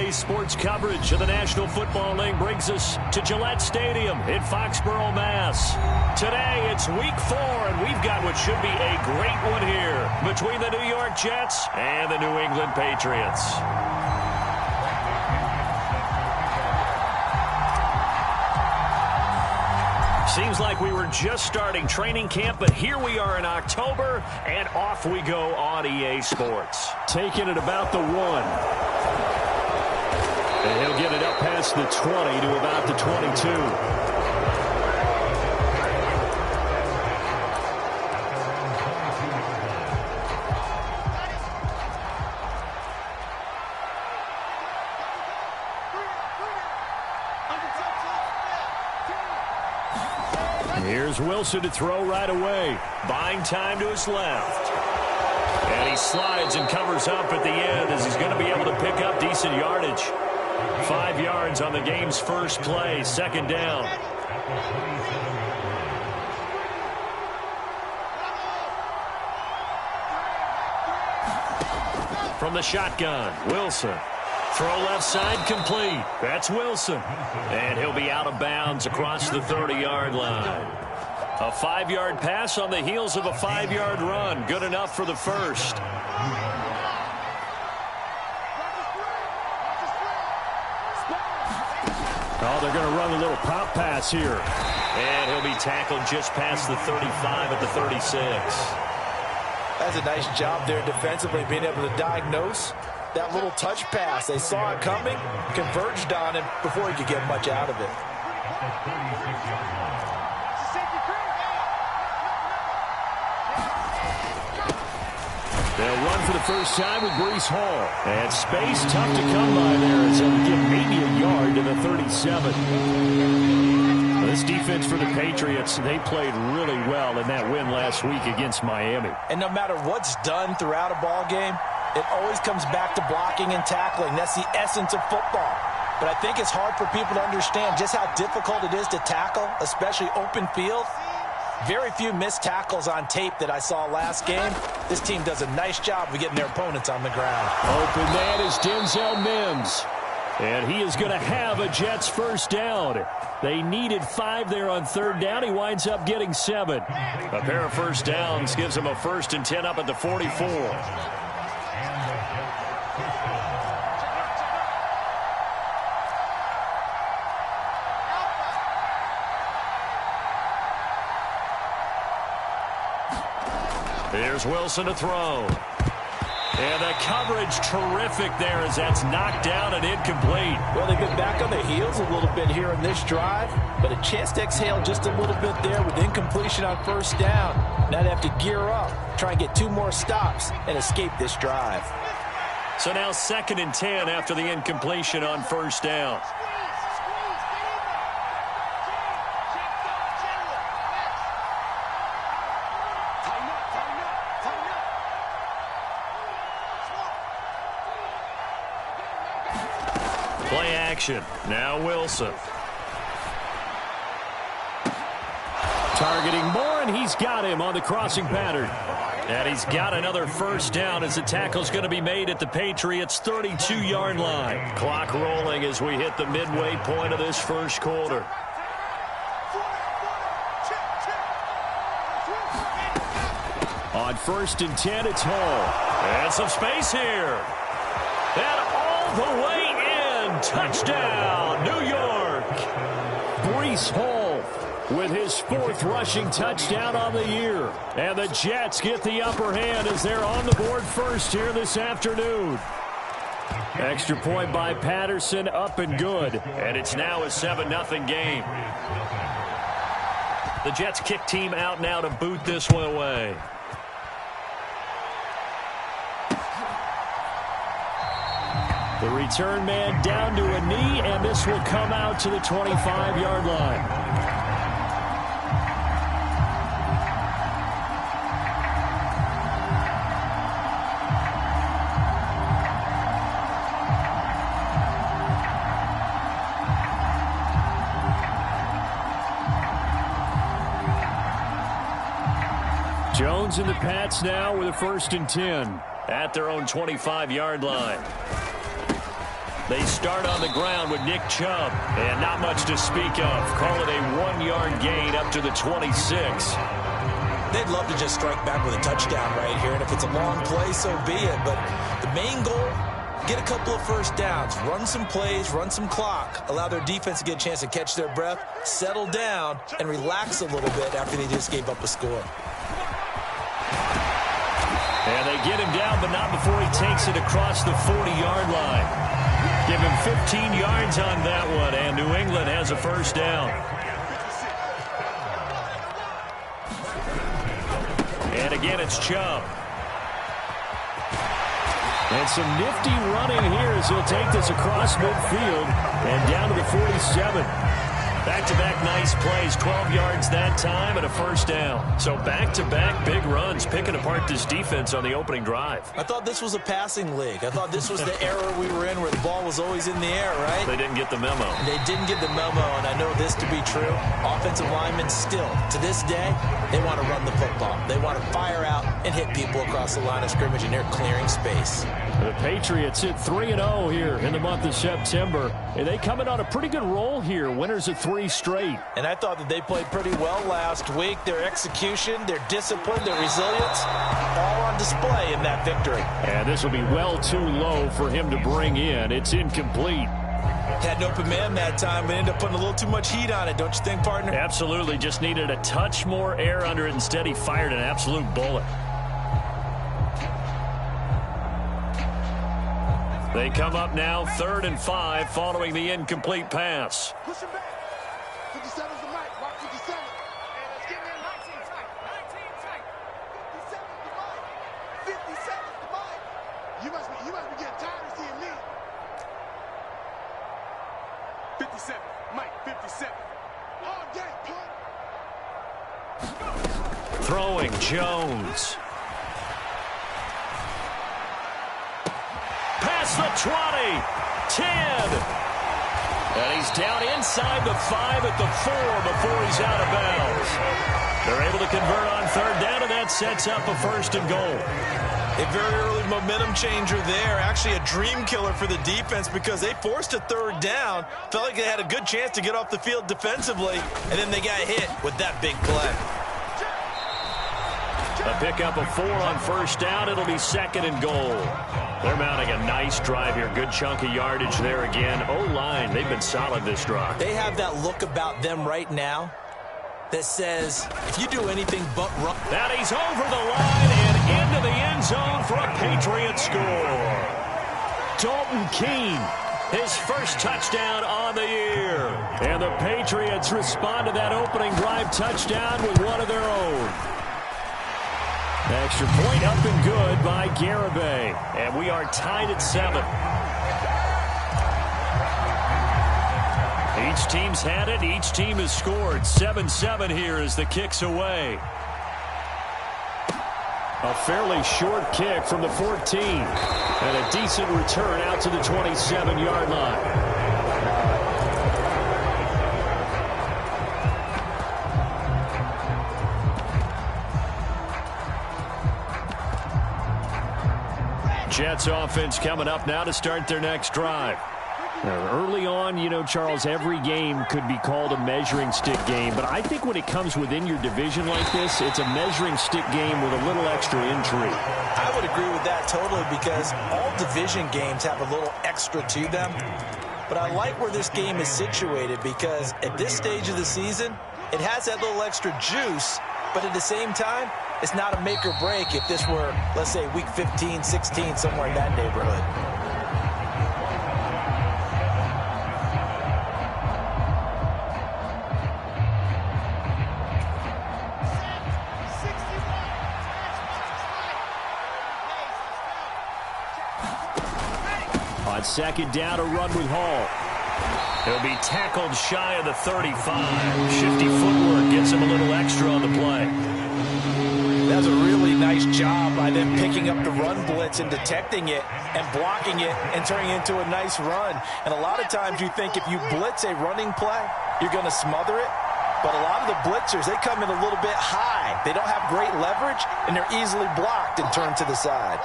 Today's sports coverage of the National Football League brings us to Gillette Stadium in Foxborough, Mass. Today, it's Week 4, and we've got what should be a great one here between the New York Jets and the New England Patriots. Seems like we were just starting training camp, but here we are in October, and off we go on EA Sports. Taking it about the 1. And he'll get it up past the 20 to about the 22. Here's Wilson to throw right away. Buying time to his left. And he slides and covers up at the end as he's going to be able to pick up decent yardage. 5 yards on the game's first play, second down. From the shotgun, Wilson. Throw left side complete. That's Wilson. And he'll be out of bounds across the 30-yard line. A 5-yard pass on the heels of a 5-yard run. Good enough for the first. Oh, they're going to run a little pop pass here. And he'll be tackled just past the 35 at the 36. That's a nice job there defensively, being able to diagnose that little touch pass. They saw it coming, converged on him before he could get much out of it. They'll run for the first time with Breece Hall. And space tough to come by there as he'll get maybe a yard to the 37. This defense for the Patriots, they played really well in that win last week against Miami. And no matter what's done throughout a ball game, it always comes back to blocking and tackling. That's the essence of football. But I think it's hard for people to understand just how difficult it is to tackle, especially open field. Very few missed tackles on tape that I saw last game. This team does a nice job of getting their opponents on the ground. Open man is Denzel Mims. And he is going to have a Jets first down. They needed 5 there on third down. He winds up getting 7. A pair of first downs gives him a 1st and 10 up at the 44. Here's Wilson to throw. And the coverage terrific there as that's knocked down and incomplete. Well, they've been back on their heels a little bit here in this drive, but a chance to exhale just a little bit there with incompletion on first down. Now they have to gear up, try and get 2 more stops and escape this drive. So now 2nd and 10 after the incompletion on first down. Play action. Now Wilson. Targeting Moore, and he's got him on the crossing pattern. And he's got another first down as the tackle's going to be made at the Patriots' 32-yard line. Clock rolling as we hit the midway point of this first quarter. On 1st and 10, it's Hall. And some space here. And all the way in. Touchdown, New York. Breece Hall with his 4th rushing touchdown on the year. And the Jets get the upper hand as they're on the board first here this afternoon. Extra point by Patterson, up and good. And it's now a 7-0 game. The Jets kick team out now to boot this one away. The return man down to a knee, and this will come out to the 25-yard line. Jones and the Pats now with a 1st and 10 at their own 25-yard line. They start on the ground with Nick Chubb. And not much to speak of. Call it a 1-yard gain up to the 26. They'd love to just strike back with a touchdown right here. And if it's a long play, so be it. But the main goal, get a couple of first downs, run some plays, run some clock, allow their defense to get a chance to catch their breath, settle down, and relax a little bit after they just gave up a score. And they get him down, but not before he takes it across the 40-yard line. Give him 15 yards on that one, and New England has a first down. And again, it's Chubb. And some nifty running here as he'll take this across midfield and down to the 47. Back-to-back nice plays, 12 yards that time and a first down. So back-to-back big runs, picking apart this defense on the opening drive. I thought this was a passing league. I thought this was the era we were in where the ball was always in the air, right? They didn't get the memo. They didn't get the memo, and I know this to be true. Offensive linemen still, to this day, they want to run the football. They want to fire out and hit people across the line of scrimmage, and they're clearing space. The Patriots hit 3-0 here in the month of September. And they come in on a pretty good roll here. Winners of 3 straight. And I thought that they played pretty well last week. Their execution, their discipline, their resilience, all on display in that victory. And this will be well too low for him to bring in. It's incomplete. Had an open man that time, but ended up putting a little too much heat on it, don't you think, partner? Absolutely. Just needed a touch more air under it. Instead, he fired an absolute bullet. They come up now 3rd and 5 following the incomplete pass. Push him back. 57's the mic. Watch 57. Hey, let's get in 19 tight. 19 tight. 57's the mic. 57's the mic. You must be getting tired of seeing me. 57. Mike, 57. All day, punt. Throwing Jones. Past the 20, 10, and he's down inside the 5 at the 4 before he's out of bounds. They're able to convert on 3rd down, and that sets up a 1st and goal. A very early momentum changer there. Actually a dream killer for the defense because they forced a 3rd down. Felt like they had a good chance to get off the field defensively, and then they got hit with that big play. A pickup of 4 on 1st down. It'll be 2nd and goal. They're mounting a nice drive here. Good chunk of yardage there again. O-line, they've been solid this drive. They have that look about them right now that says, if you do anything but run. That he's over the line and into the end zone for a Patriots score. Dalton Keene, his first touchdown on the year. And the Patriots respond to that opening drive touchdown with one of their own. Extra point up and good by Garibay. And we are tied at 7. Each team's had it. Each team has scored. 7-7 here as the kick's away. A fairly short kick from the 14. And a decent return out to the 27-yard line. Jets offense coming up now to start their next drive. Early on, you know, Charles, every game could be called a measuring stick game. But I think when it comes within your division like this, it's a measuring stick game with a little extra intrigue. I would agree with that totally because all division games have a little extra to them. But I like where this game is situated because at this stage of the season, it has that little extra juice. But at the same time, it's not a make or break if this were, let's say, week 15, 16, somewhere in that neighborhood. On 2nd down, a run with Hall. He'll be tackled shy of the 35. Shifty footwork gets him a little extra on the play. That was a really nice job by them picking up the run blitz and detecting it and blocking it and turning it into a nice run. And a lot of times you think if you blitz a running play, you're going to smother it. But a lot of the blitzers, they come in a little bit high. They don't have great leverage, and they're easily blocked and turned to the side.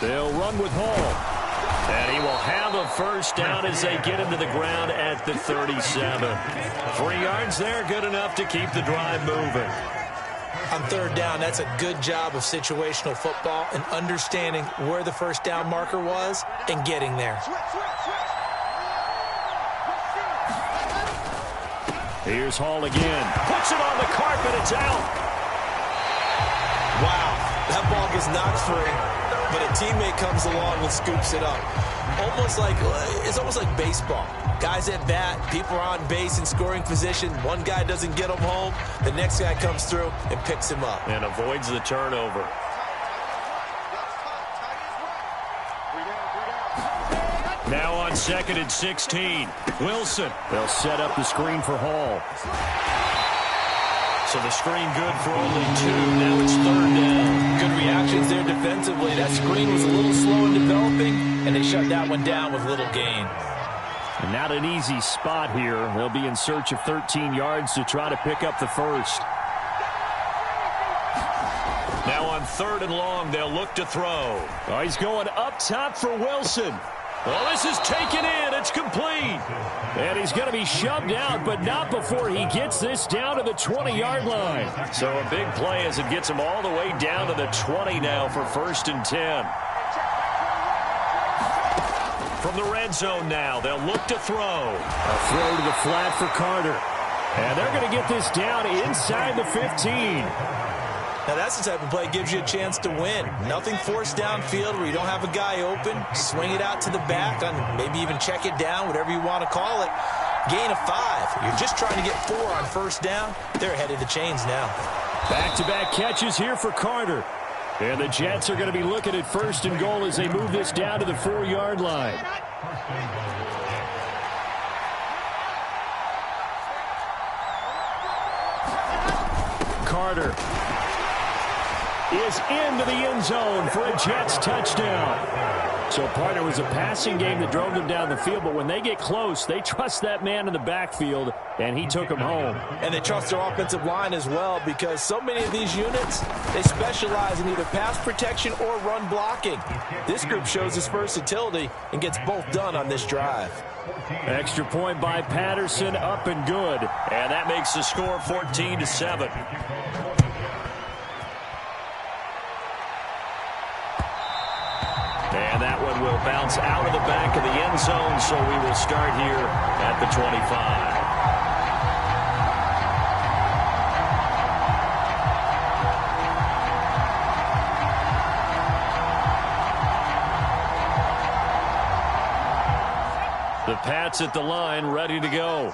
They'll run with Hall. And he will have a first down as they get him to the ground at the 37. 3 yards there, good enough to keep the drive moving. On third down, that's a good job of situational football and understanding where the first down marker was and getting there. Here's Hall again. Puts it on the carpet. It's out. Wow, that ball gets knocked free, but a teammate comes along and scoops it up. It's almost like baseball. Guys at bat, people are on base in scoring position. One guy doesn't get him home. The next guy comes through and picks him up. And avoids the turnover. Now on 2nd and 16. Wilson. They'll set up the screen for Hall. So the screen good for only 2. Now it's 3rd down. Good reactions there defensively. That screen was a little slow in developing, and they shut that one down with little gain. And not an easy spot here. They'll be in search of 13 yards to try to pick up the first. Now on 3rd and long, they'll look to throw. Oh, he's going up top for Wilson. Well, this is taken in. It's complete. And he's going to be shoved out, but not before he gets this down to the 20-yard line. So a big play as it gets him all the way down to the 20 now for 1st and 10. From the red zone now, they'll look to throw. A throw to the flat for Carter. And they're going to get this down inside the 15. Now, that's the type of play that gives you a chance to win. Nothing forced downfield where you don't have a guy open. Swing it out to the back, and maybe even check it down, whatever you want to call it. Gain of 5. You're just trying to get 4 on 1st down. They're ahead of the chains now. Back-to-back catches here for Carter. And the Jets are going to be looking at 1st and goal as they move this down to the 4-yard line. Carter is into the end zone for a Jets touchdown. So, partner, was a passing game that drove them down the field, but when they get close, they trust that man in the backfield, and he took them home. And they trust their offensive line as well, because so many of these units, they specialize in either pass protection or run blocking. This group shows its versatility and gets both done on this drive. Extra point by Patterson, up and good. And that makes the score 14-7. And that one will bounce out of the back of the end zone, so we will start here at the 25. The Pats at the line, ready to go.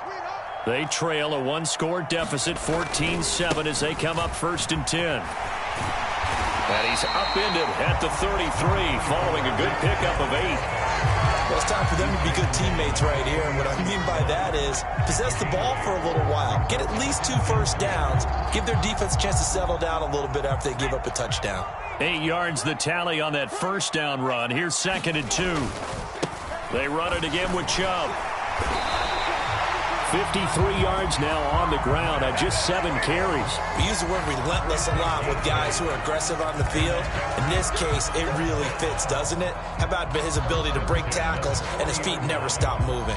They trail a 1-score deficit, 14-7, as they come up 1st and 10. And he's upended at the 33, following a good pickup of 8. Well, it's time for them to be good teammates right here. And what I mean by that is possess the ball for a little while. Get at least 2 first downs. Give their defense a chance to settle down a little bit after they give up a touchdown. 8 yards the tally on that first down run. Here's 2nd and 2. They run it again with Chubb. 53 yards now on the ground on just 7 carries. We use the word relentless a lot with guys who are aggressive on the field. In this case, it really fits, doesn't it? How about his ability to break tackles and his feet never stop moving?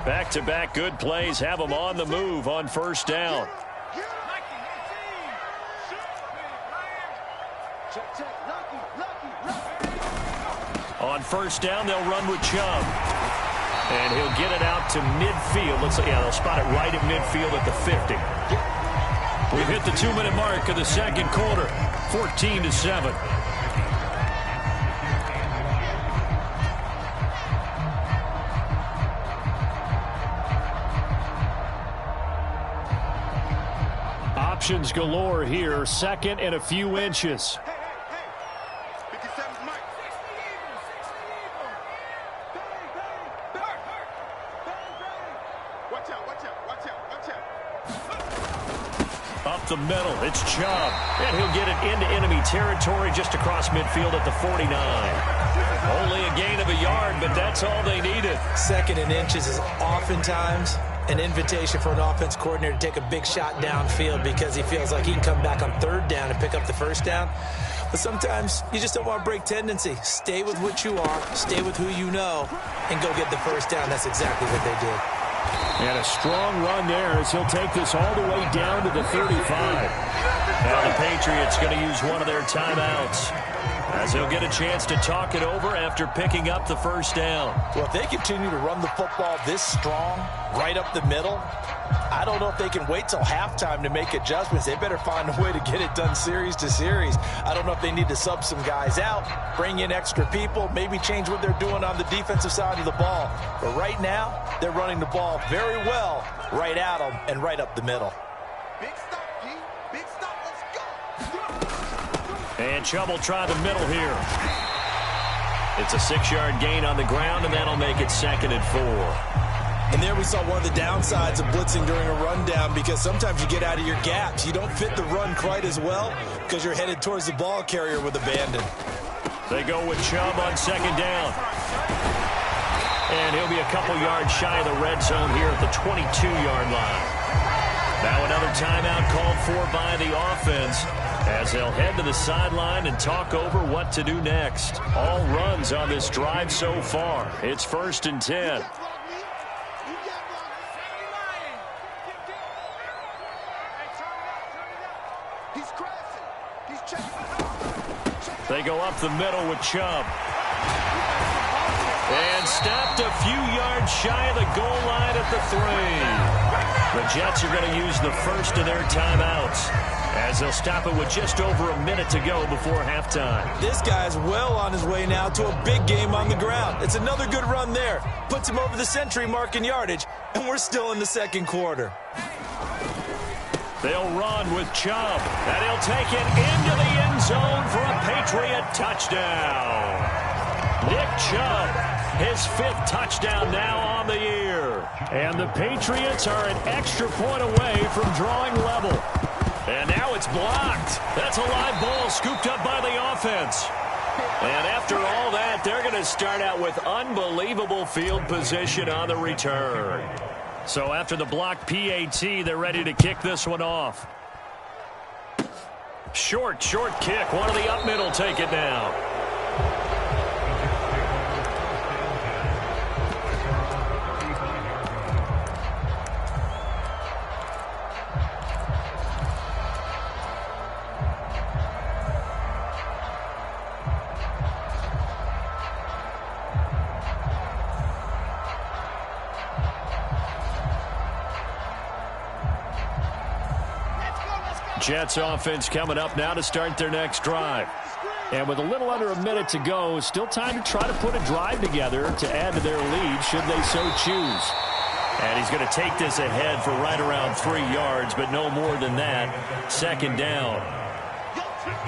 Back-to-back good plays have him on the move on 1st down. On 1st down, they'll run with Chubb. And he'll get it out to midfield. They'll spot it right at midfield at the 50. We've hit the 2-minute mark of the 2nd quarter, 14-7. Options galore here, 2nd and a few inches. Up the middle, it's Chubb. And he'll get it into enemy territory just across midfield at the 49. Only a gain of a yard, but that's all they needed. 2nd and inches is oftentimes an invitation for an offense coordinator to take a big shot downfield because he feels like he can come back on third down and pick up the first down. But sometimes you just don't want to break tendency. Stay with what you are, stay with who you know, and go get the first down. That's exactly what they did. And a strong run there as he'll take this all the way down to the 35. Now the Patriots going to use one of their timeouts as he'll get a chance to talk it over after picking up the first down. Well, if they continue to run the football this strong, right up the middle, I don't know if they can wait till halftime to make adjustments. They better find a way to get it done series to series. I don't know if they need to sub some guys out, bring in extra people, maybe change what they're doing on the defensive side of the ball. But right now, they're running the ball very well right at them and right up the middle. Big stop, G. Big stop. Let's go. And Chubb will try the middle here. It's a 6-yard gain on the ground, and that'll make it 2nd and 4. And there we saw one of the downsides of blitzing during a rundown, because sometimes you get out of your gaps. You don't fit the run quite as well because you're headed towards the ball carrier with abandon. They go with Chubb on 2nd down. And he'll be a couple yards shy of the red zone here at the 22-yard line. Now another timeout called for by the offense as they'll head to the sideline and talk over what to do next. All runs on this drive so far. It's 1st and 10. They go up the middle with Chubb. And stopped a few yards shy of the goal line at the 3. The Jets are going to use the first of their timeouts as they'll stop it with just over a minute to go before halftime. This guy's well on his way now to a big game on the ground. It's another good run there. Puts him over the century mark in yardage, and we're still in the 2nd quarter. They'll run with Chubb, and he'll take it into the end zone for a Patriot touchdown. Nick Chubb, his 5th touchdown now on the year. And the Patriots are an extra point away from drawing level. And now it's blocked. That's a live ball scooped up by the offense. And after all that, they're going to start out with unbelievable field position on the return. So after the blocked PAT, they're ready to kick this one off. Short kick. One of the up middle take it now. Jets offense coming up now to start their next drive. And with a little under a minute to go, still time to try to put a drive together to add to their lead should they so choose. And he's going to take this ahead for right around 3 yards, but no more than that. 2nd down.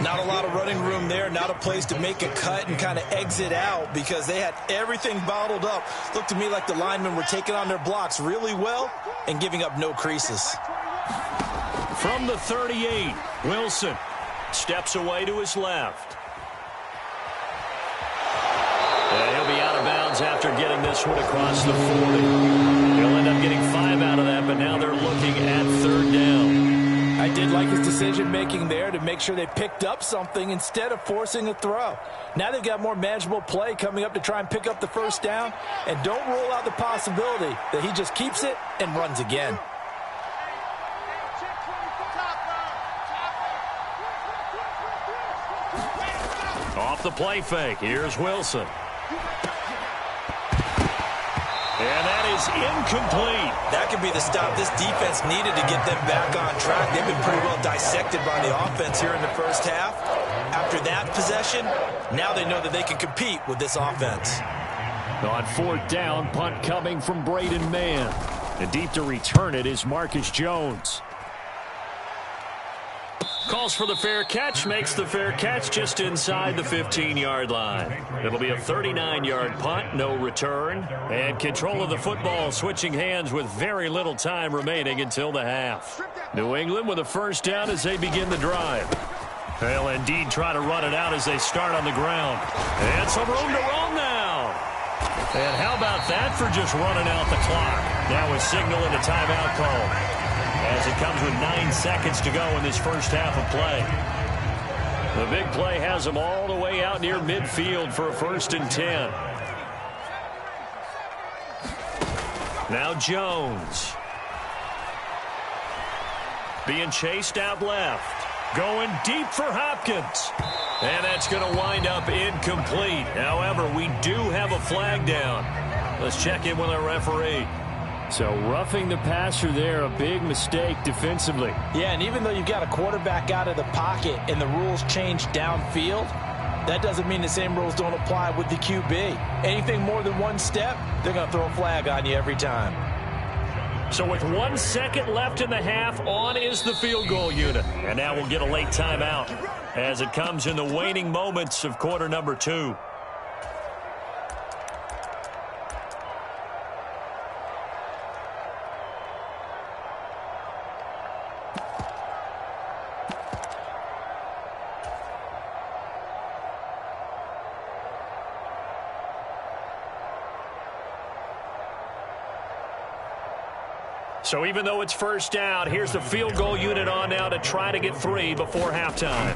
Not a lot of running room there, not a place to make a cut and kind of exit out because they had everything bottled up. Looked to me like the linemen were taking on their blocks really well and giving up no creases. From the 38, Wilson steps away to his left. And he'll be out of bounds after getting this one across the 40. He'll end up getting 5 out of that, but now they're looking at 3rd down. I did like his decision-making there to make sure they picked up something instead of forcing a throw. Now they've got more manageable play coming up to try and pick up the first down, and don't rule out the possibility that he just keeps it and runs again. Off the play fake, here's Wilson. And that is incomplete. That could be the stop this defense needed to get them back on track. They've been pretty well dissected by the offense here in the first half. After that possession, now they know that they can compete with this offense. On 4th down, punt coming from Braden Mann. And deep to return it is Marcus Jones. Calls for the fair catch, makes the fair catch just inside the 15-yard line. It'll be a 39-yard punt, no return. And control of the football switching hands with very little time remaining until the half. New England with a first down as they begin the drive. They'll indeed try to run it out as they start on the ground. And some room to roam now. And how about that for just running out the clock? Now we're signaling a timeout call as it comes with 9 seconds to go in this first half of play. The big play has them all the way out near midfield for a 1st and 10. Now Jones. Being chased out left. Going deep for Hopkins. And that's going to wind up incomplete. However, we do have a flag down. Let's check in with our referee. So roughing the passer there, a big mistake defensively. Yeah, and even though you've got a quarterback out of the pocket and the rules change downfield, that doesn't mean the same rules don't apply with the QB. Anything more than one step, they're going to throw a flag on you every time. So with 1 second left in the half, on is the field goal unit. And now we'll get a late timeout as it comes in the waning moments of quarter number 2. So even though it's first down, here's the field goal unit on now to try to get 3 before halftime.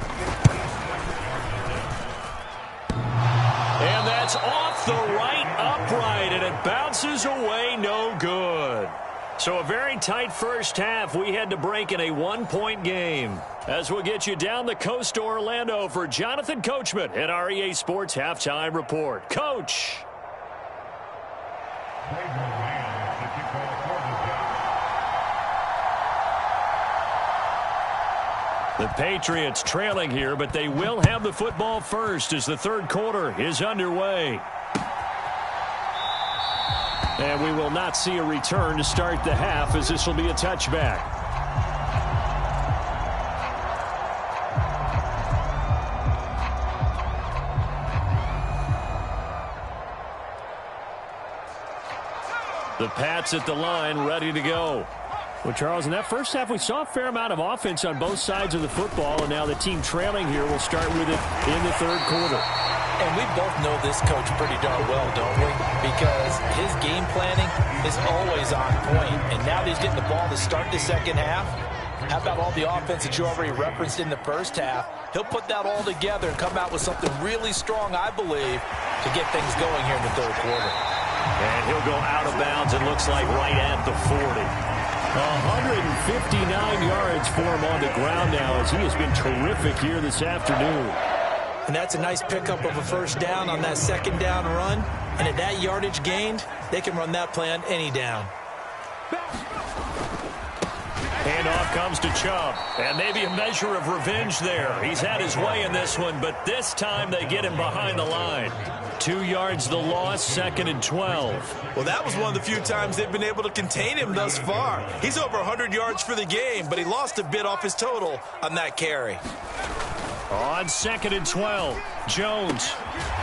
And that's off the right upright, and it bounces away no good. So a very tight first half. We had to break in a 1-point game. As we'll get you down the coast to Orlando for Jonathan Coachman at our EA Sports Halftime Report. Coach. The Patriots trailing here, but they will have the football first as the third quarter is underway. And we will not see a return to start the half, as this will be a touchback. The Pats at the line, ready to go. Well, Charles, in that first half, we saw a fair amount of offense on both sides of the football, and now the team trailing here will start with it in the third quarter. And we both know this coach pretty darn well, don't we? Because his game planning is always on point. And now that he's getting the ball to start the second half, how about all the offense that you already referenced in the first half? He'll put that all together and come out with something really strong, I believe, to get things going here in the third quarter. And he'll go out of bounds, it looks like, right at the 40. 159 yards for him on the ground now, as he has been terrific here this afternoon. And that's a nice pickup of a first down on that second down run. And at that yardage gained, they can run that play on any down. Handoff comes to Chubb. And maybe a measure of revenge there. He's had his way in this one, but this time they get him behind the line. 2 yards the loss, 2nd and 12. Well, that was one of the few times they've been able to contain him thus far. He's over 100 yards for the game, but he lost a bit off his total on that carry. On 2nd and 12, Jones.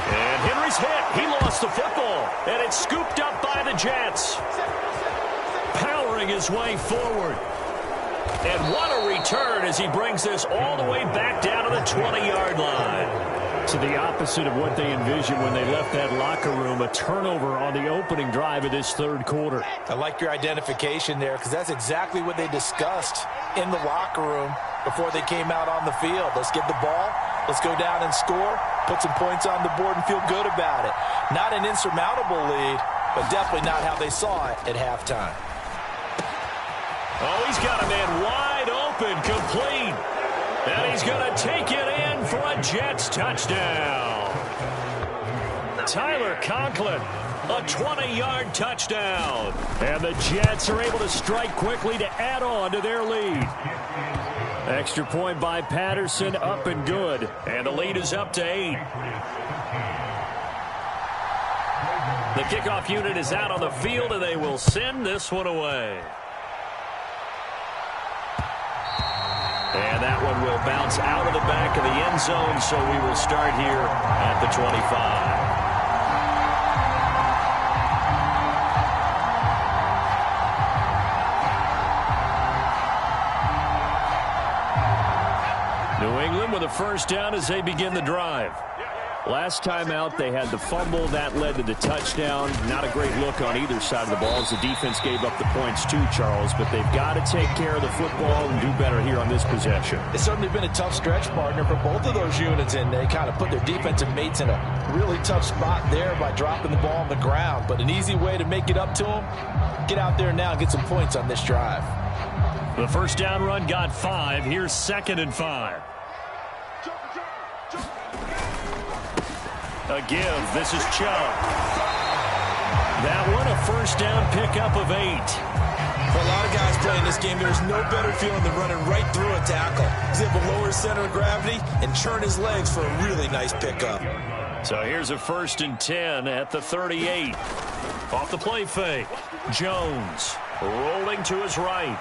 And Henry's hit. He lost the football. And it's scooped up by the Jets. Powering his way forward. And what a return as he brings this all the way back down to the 20-yard line. To the opposite of what they envisioned when they left that locker room, a turnover on the opening drive of this third quarter. I like your identification there, because that's exactly what they discussed in the locker room before they came out on the field. Let's get the ball, let's go down and score, put some points on the board and feel good about it. Not an insurmountable lead, but definitely not how they saw it at halftime. Oh, he's got a man wide open, complete. And he's going to take it in for a Jets touchdown. Tyler Conklin, a 20-yard touchdown. And the Jets are able to strike quickly to add on to their lead. Extra point by Patterson, up and good. And the lead is up to 8. The kickoff unit is out on the field, and they will send this one away. And that one will bounce out of the back of the end zone, so we will start here at the 25. New England with a first down as they begin the drive. Last time out, they had the fumble. That led to the touchdown. Not a great look on either side of the ball as the defense gave up the points too, Charles. But they've got to take care of the football and do better here on this possession. It's certainly been a tough stretch, partner, for both of those units, and they kind of put their defensive mates in a really tough spot there by dropping the ball on the ground. But an easy way to make it up to them, get out there now and get some points on this drive. The first down run got 5. Here's 2nd and 5. A give. This is Chubb. That one a first down pickup of 8. For a lot of guys playing this game, there's no better feeling than running right through a tackle. He's able to lower his center of gravity and churn his legs for a really nice pickup. So here's a 1st and 10 at the 38. Off the play fake. Jones rolling to his right.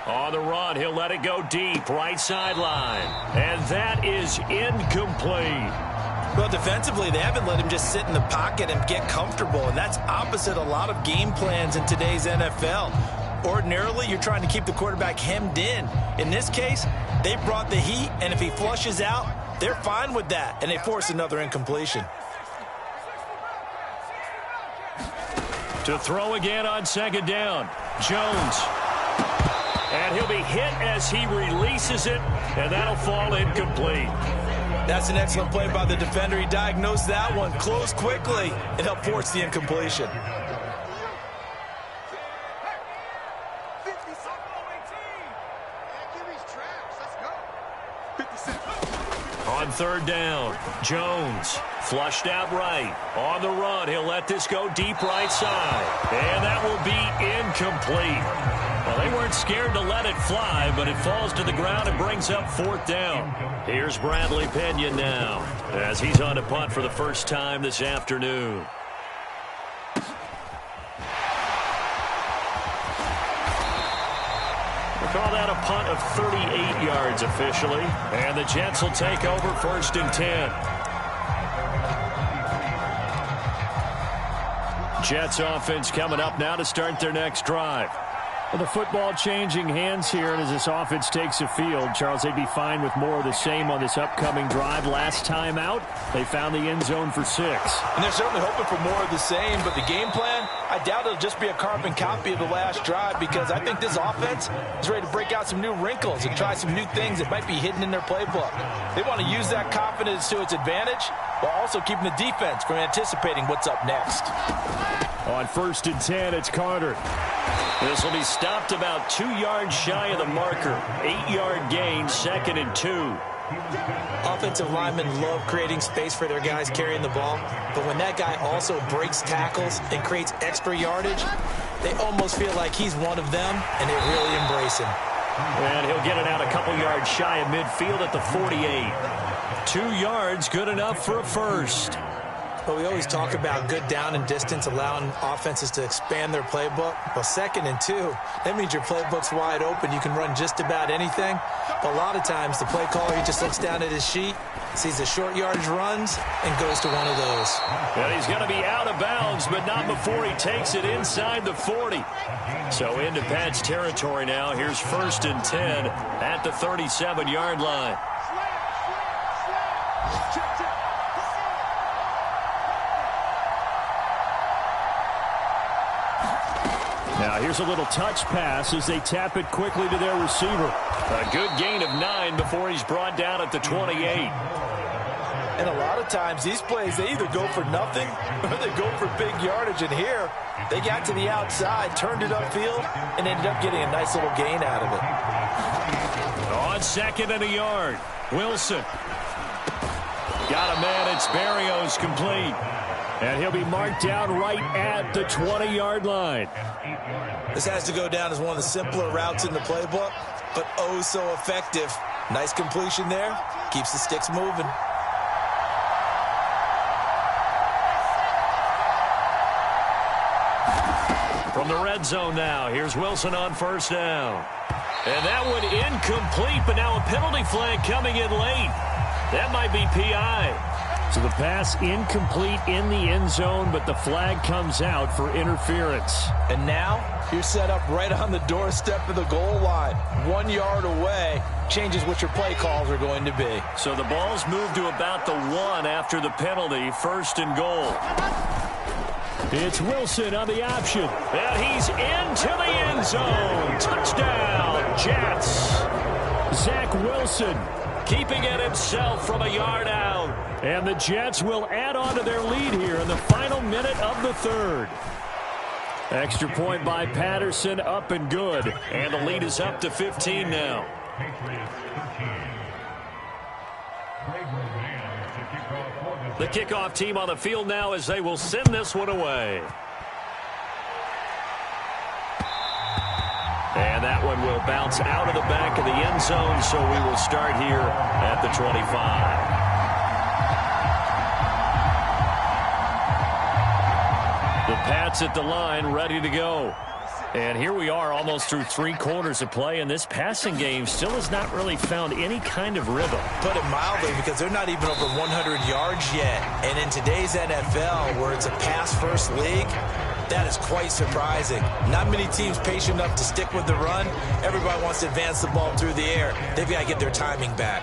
On the run, he'll let it go deep, right sideline. And that is incomplete. Well, defensively, they haven't let him just sit in the pocket and get comfortable, and that's opposite a lot of game plans in today's NFL. Ordinarily, you're trying to keep the quarterback hemmed in. In this case, they brought the heat, and if he flushes out, they're fine with that, and they force another incompletion. To throw again on 2nd down, Jones. And he'll be hit as he releases it, and that'll fall incomplete. That's an excellent play by the defender. He diagnosed that one, closed quickly, and helped force the incompletion. On 3rd down, Jones flushed out right. On the run, he'll let this go deep right side. And that will be incomplete. Well, they weren't scared to let it fly, but it falls to the ground and brings up 4th down. Here's Bradley Pena now as he's on to punt for the first time this afternoon. We'll call that a punt of 38 yards officially. And the Jets will take over 1st and 10. Jets offense coming up now to start their next drive. Well, the football changing hands here, and as this offense takes the field, Charles, they'd be fine with more of the same on this upcoming drive. Last time out, they found the end zone for 6. And they're certainly hoping for more of the same, but the game plan, I doubt it'll just be a carbon copy of the last drive, because I think this offense is ready to break out some new wrinkles and try some new things that might be hidden in their playbook. They want to use that confidence to its advantage while also keeping the defense from anticipating what's up next. On 1st and 10, it's Carter. This will be stopped about 2 yards shy of the marker. 8-yard gain, 2nd and 2. Offensive linemen love creating space for their guys carrying the ball, but when that guy also breaks tackles and creates extra yardage, they almost feel like he's one of them, and they really embrace him. And he'll get it out a couple yards shy of midfield at the 48. 2 yards, good enough for a first. But we always talk about good down and distance, allowing offenses to expand their playbook. Well, 2nd and 2, that means your playbook's wide open. You can run just about anything. But a lot of times, the play caller, he just looks down at his sheet, sees the short yardage runs, and goes to one of those. And he's going to be out of bounds, but not before he takes it inside the 40. So into Pat's territory now. Here's 1st and 10 at the 37-yard line. Now here's a little touch pass as they tap it quickly to their receiver. A good gain of 9 before he's brought down at the 28. And a lot of times these plays, they either go for nothing or they go for big yardage. And here, they got to the outside, turned it upfield, and ended up getting a nice little gain out of it. On 2nd and a yard, Wilson. Got a man, it's Berrios, complete. And he'll be marked down right at the 20-yard line. This has to go down as one of the simpler routes in the playbook, but oh so effective. Nice completion there. Keeps the sticks moving. From the red zone now, here's Wilson on 1st down. And that one incomplete, but now a penalty flag coming in late. That might be PI. So the pass incomplete in the end zone, but the flag comes out for interference. And now you're set up right on the doorstep of the goal line. 1 yard away changes what your play calls are going to be. So the ball's moved to about the 1 after the penalty, 1st and goal. It's Wilson on the option. And he's into the end zone. Touchdown, Jets. Zach Wilson keeping it himself from a yard out. And the Jets will add on to their lead here in the final minute of the 3rd. Extra point by Patterson, up and good. And the lead is up to 15 now. The kickoff team on the field now as they will send this one away. And that one will bounce out of the back of the end zone, so we will start here at the 25. The Pats at the line, ready to go. And here we are almost through 3 quarters of play, and this passing game still has not really found any kind of rhythm. Put it mildly, because they're not even over 100 yards yet. And in today's NFL, where it's a pass-first league, that is quite surprising. Not many teams patient enough to stick with the run. Everybody wants to advance the ball through the air. They've got to get their timing back.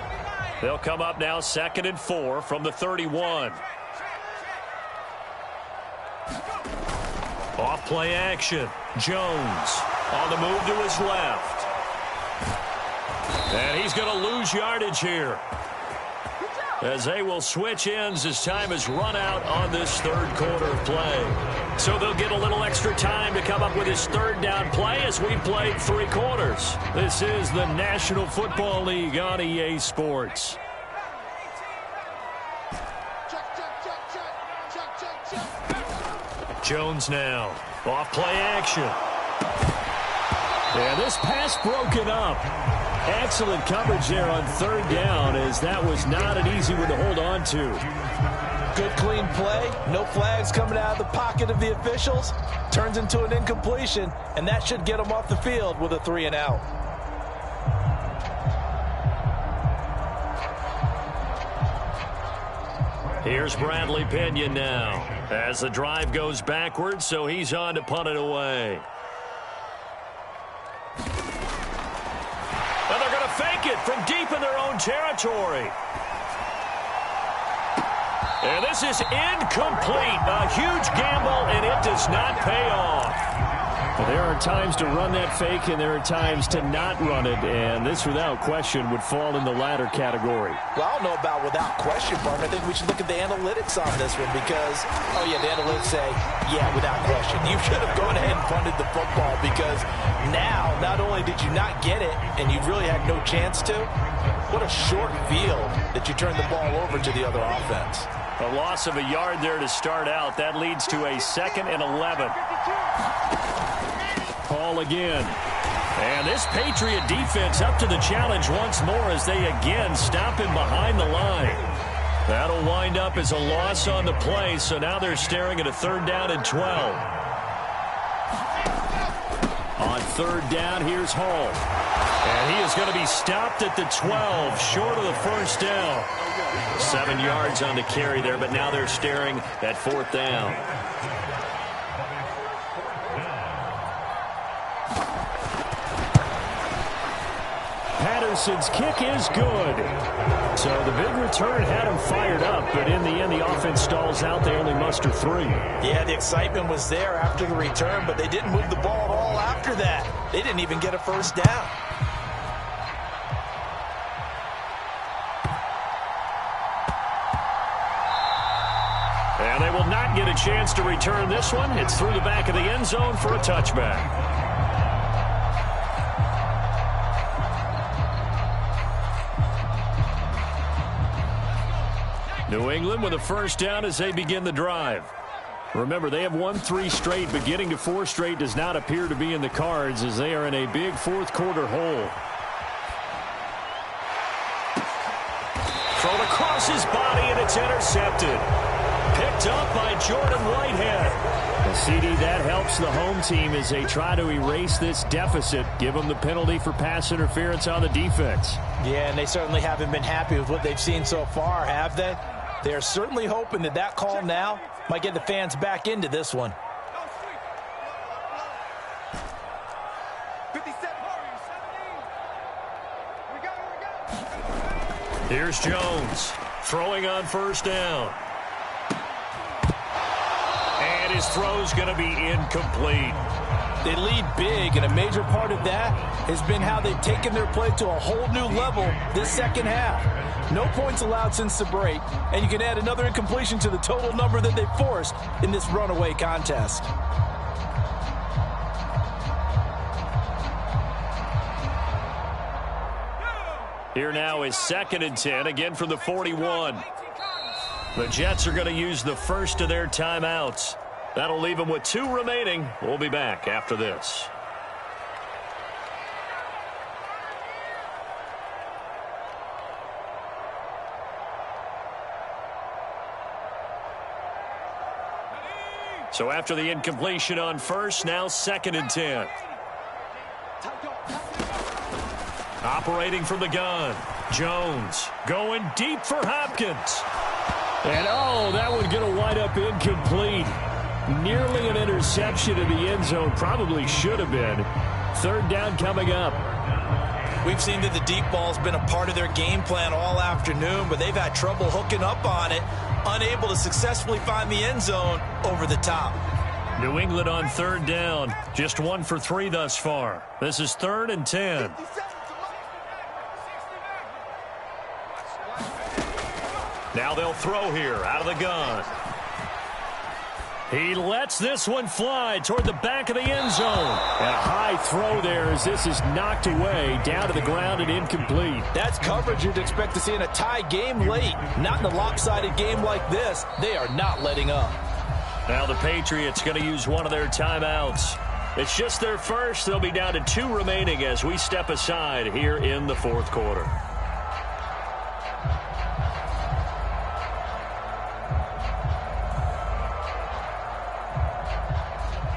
They'll come up now 2nd and 4 from the 31. Off play action. Jones on the move to his left. And he's going to lose yardage here, as they will switch ends as time has run out on this 3rd quarter of play. So they'll get a little extra time to come up with his 3rd down play as we played 3 quarters. This is the National Football League on EA Sports. Jones now. Off play action. And this pass broken up. Excellent coverage there on 3rd down, as that was not an easy one to hold on to. Good clean play. No flags coming out of the pocket of the officials. Turns into an incompletion, and that should get them off the field with a 3 and out. Here's Bradley Pinion now as the drive goes backwards, so he's on to punt it away. And they're going to fake it from deep in their own territory. And this is incomplete. A huge gamble, and it does not pay off. There are times to run that fake, and there are times to not run it, and this, without question, would fall in the latter category. Well, I don't know about without question, Barton. I think we should look at the analytics on this one because, oh, yeah, the analytics say, yeah, without question. You should have gone ahead and punted the football, because now, not only did you not get it, and you really had no chance to, what a short field that you turned the ball over to the other offense. A loss of a yard there to start out. That leads to a 2nd and 11. Ball again. And this Patriot defense up to the challenge once more as they again stop him behind the line. That'll wind up as a loss on the play, so now they're staring at a 3rd down and 12. On 3rd down, here's Hall. And he is going to be stopped at the 12, short of the 1st down. 7 yards on the carry there, but now they're staring at 4th down. Patterson's kick is good. So the big return had him fired up, but in the end, the offense stalls out. They only muster 3. Yeah, the excitement was there after the return, but they didn't move the ball at all after that. They didn't even get a 1st down. And they will not get a chance to return this one. It's through the back of the end zone for a touchback. New England with a 1st down as they begin the drive. Remember, they have won 3 straight, but getting to 4 straight does not appear to be in the cards as they are in a big 4th quarter hole. Thrown across his body, and it's intercepted. Picked up by Jordan Whitehead. A CD that helps the home team as they try to erase this deficit, give them the penalty for pass interference on the defense. Yeah, and they certainly haven't been happy with what they've seen so far, have they? They are certainly hoping that that call now might get the fans back into this one. Here's Jones throwing on first down. And his throw's going to be incomplete. They lead big, and a major part of that has been how they've taken their play to a whole new level this second half. No points allowed since the break, and you can add another incompletion to the total number that they forced in this runaway contest. Here now is 2nd and 10, again from the 41. The Jets are going to use the first of their timeouts. That'll leave them with 2 remaining. We'll be back after this. So after the incompletion on first, now 2nd and 10. Operating from the gun, Jones going deep for Hopkins. And oh, that one's going to wind up incomplete. Nearly an interception in the end zone. Probably should have been. 3rd down coming up. We've seen that the deep ball's been a part of their game plan all afternoon, but they've had trouble hooking up on it, unable to successfully find the end zone over the top. New England on 3rd down. Just 1 for 3 thus far. This is 3rd and 10. Now they'll throw here out of the gun. He lets this one fly toward the back of the end zone. And a high throw there as this is knocked away down to the ground and incomplete. That's coverage you'd expect to see in a tie game late. Not in a lopsided game like this. They are not letting up. Now the Patriots going to use one of their timeouts. It's just their first. They'll be down to 2 remaining as we step aside here in the 4th quarter.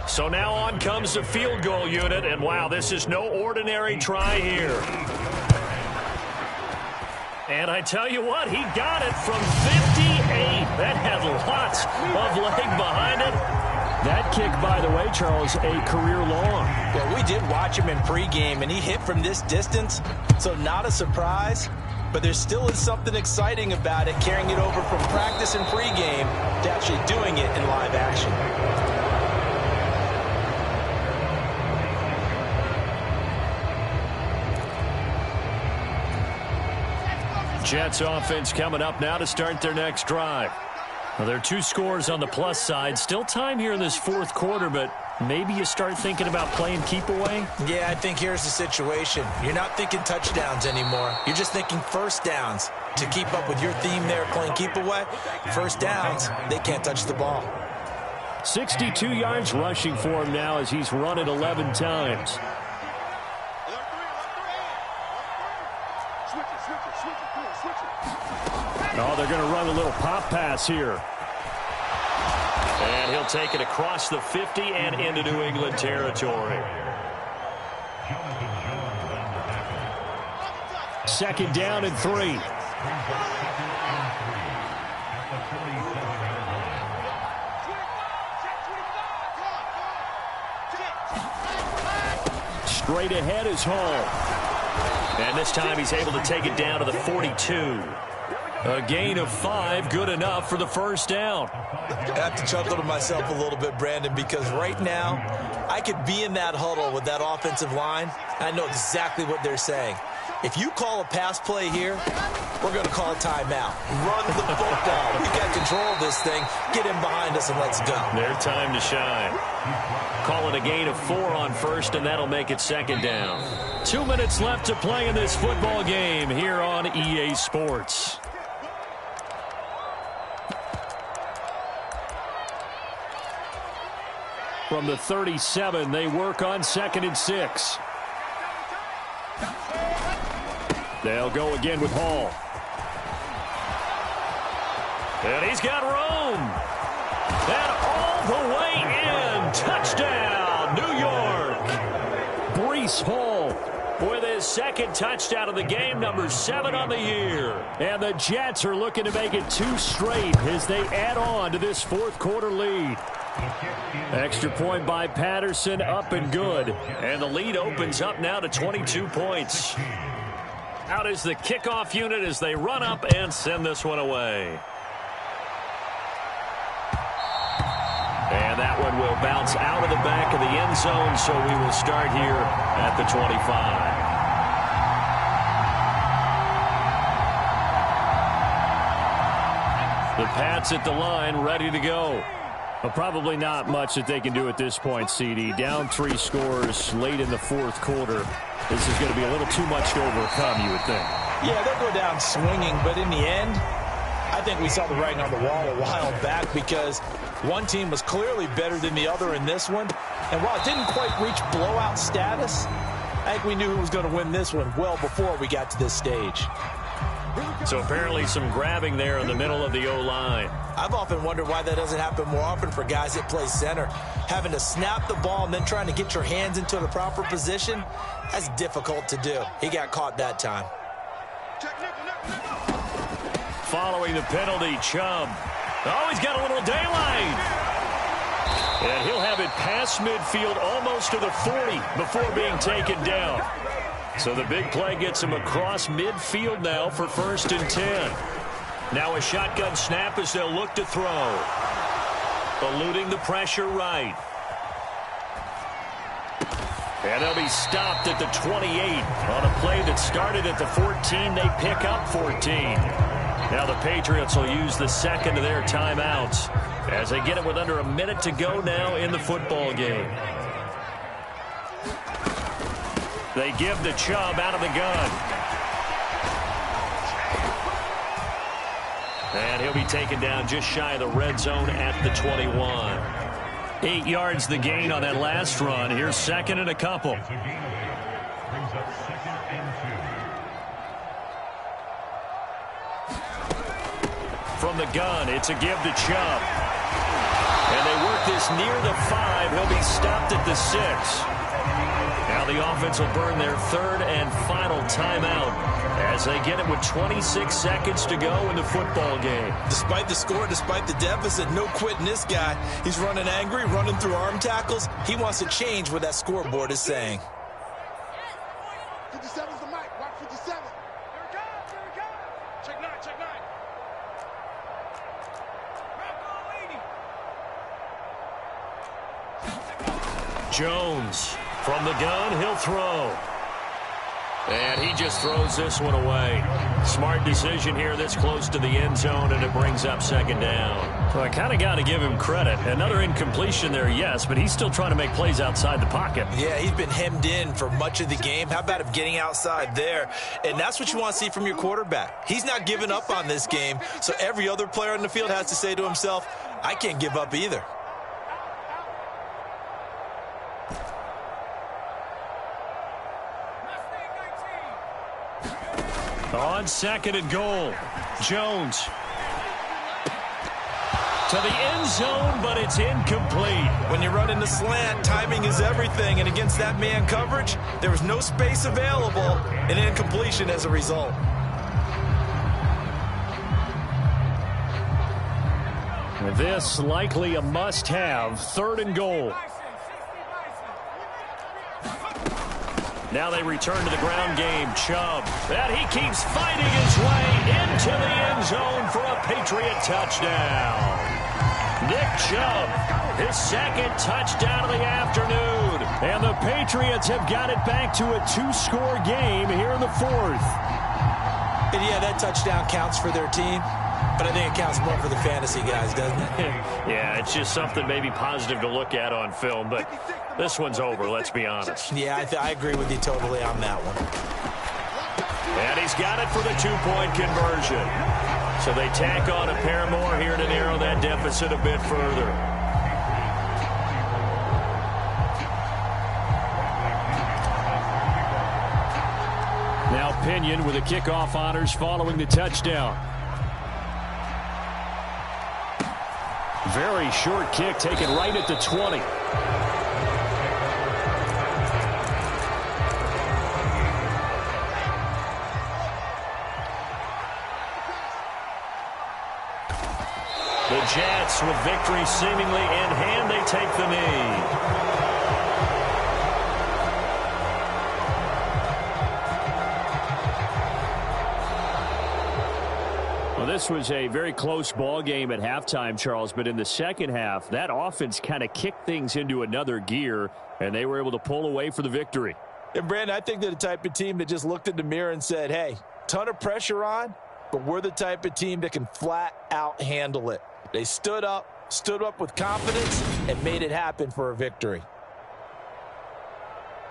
So now on comes the field goal unit, and wow, this is no ordinary try here. And I tell you what, he got it from 58. That had lots of leg behind it. That kick, by the way, Charles, a career long. Well, we did watch him in pregame, and he hit from this distance, so not a surprise. But there still is something exciting about it, carrying it over from practice and pregame to actually doing it in live action. Jets offense coming up now to start their next drive. Well, there are 2 scores on the plus side. Still time here in this 4th quarter, but maybe you start thinking about playing keep away? Yeah, I think here's the situation. You're not thinking touchdowns anymore. You're just thinking first downs. To keep up with your theme there, playing keep away, first downs, they can't touch the ball. 62 yards rushing for him now as he's run it 11 times. Oh, they're going to run a little pop pass here. And he'll take it across the 50 and into New England territory. 2nd down and 3. Straight ahead is Hall. And this time he's able to take it down to the 42. A gain of 5, good enough for the first down. I have to chuckle to myself a little bit, Brandon, because right now I could be in that huddle with that offensive line. I know exactly what they're saying. If you call a pass play here, we're going to call a timeout. Run the football. We've got control of this thing. Get in behind us and let's go. Their time to shine. Call it a gain of 4 on first, and that'll make it 2nd down. 2 minutes left to play in this football game here on EA Sports. From the 37, they work on 2nd and 6. They'll go again with Hall. And he's got room. And all the way in. Touchdown, New York. Breece Hall with his second touchdown of the game, number 7 on the year. And the Jets are looking to make it 2 straight as they add on to this fourth quarter lead. Extra point by Patterson, up and good. And the lead opens up now to 22 points. Out is the kickoff unit as they run up and send this one away. And that one will bounce out of the back of the end zone, so we will start here at the 25. The Pats at the line, ready to go. Well, probably not much that they can do at this point, CD. Down 3 scores late in the fourth quarter. This is going to be a little too much to overcome, you would think. Yeah, they'll go down swinging, but in the end, I think we saw the writing on the wall a while back because one team was clearly better than the other in this one. And while it didn't quite reach blowout status, I think we knew who was going to win this one well before we got to this stage. So apparently some grabbing there in the middle of the O-line. I've often wondered why that doesn't happen more often for guys that play center. Having to snap the ball and then trying to get your hands into the proper position, that's difficult to do. He got caught that time. Following the penalty, Chubb. Oh, he's got a little daylight. And he'll have it past midfield almost to the 40 before being taken down. So the big play gets him across midfield now for 1st and 10. Now a shotgun snap as they'll look to throw. Eluding the pressure right. And they'll be stopped at the 28 on a play that started at the 14. They pick up 14. Now the Patriots will use the second of their timeouts as they get it with under a minute to go now in the football game. They give the Chubb out of the gun. And he'll be taken down just shy of the red zone at the 21. 8 yards the gain on that last run. Here's 2nd and a couple. From the gun, it's a give to Chubb. And they work this near the 5. He'll be stopped at the 6. Now the offense will burn their 3rd and final timeout as they get it with 26 seconds to go in the football game. Despite the score, despite the deficit, no quitting this guy. He's running angry, running through arm tackles. He wants to change what that scoreboard is saying. 57's the mic. Watch 57. Here it comes. Here it comes. Check 9. Check 9. Jones from the gun, he'll throw. And he just throws this one away. Smart decision here this close to the end zone, and it brings up 2nd down. Well, I kind of got to give him credit. Another incompletion there, yes, but he's still trying to make plays outside the pocket. Yeah, he's been hemmed in for much of the game. How about him getting outside there? And that's what you want to see from your quarterback. He's not giving up on this game, so every other player on the field has to say to himself, I can't give up either. On 2nd and goal, Jones to the end zone, but it's incomplete. When you run in the slant, timing is everything, and against that man coverage, there was no space available, and incompletion as a result. This likely a must-have, 3rd and goal. Now they return to the ground game. Chubb. And he keeps fighting his way into the end zone for a Patriot touchdown. Nick Chubb, his 2nd touchdown of the afternoon. And the Patriots have got it back to a 2-score game here in the 4th. And yeah, that touchdown counts for their team, but I think it counts more for the fantasy guys, doesn't it? Yeah, it's just something maybe positive to look at on film, but this one's over, let's be honest. Yeah, I agree with you totally on that one. And he's got it for the 2-point conversion. So they tack on a pair more here to narrow that deficit a bit further. Now Pinion with the kickoff honors following the touchdown. Very short kick taken right at the 20. The Jets, with victory seemingly in hand, they take the knee. Well, this was a very close ball game at halftime, Charles, but in the second half, that offense kind of kicked things into another gear, and they were able to pull away for the victory. And, Brandon, I think they're the type of team that just looked in the mirror and said, hey, ton of pressure on, but we're the type of team that can flat out handle it. They stood up with confidence, and made it happen for a victory.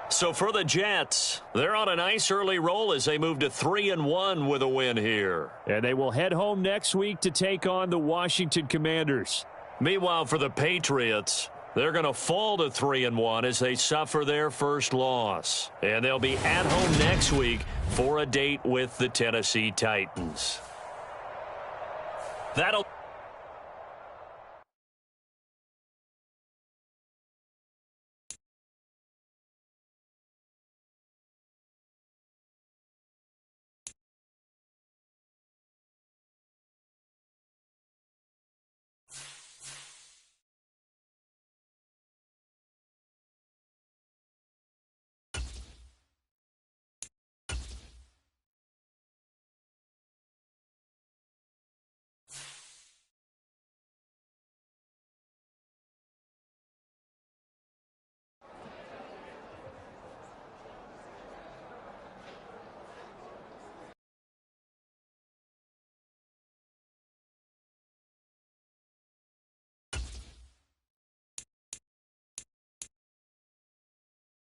So for the Jets, they're on a nice early roll as they move to 3-1 with a win here. And they will head home next week to take on the Washington Commanders. Meanwhile, for the Patriots, they're going to fall to 3-1 as they suffer their first loss. And they'll be at home next week for a date with the Tennessee Titans. That'll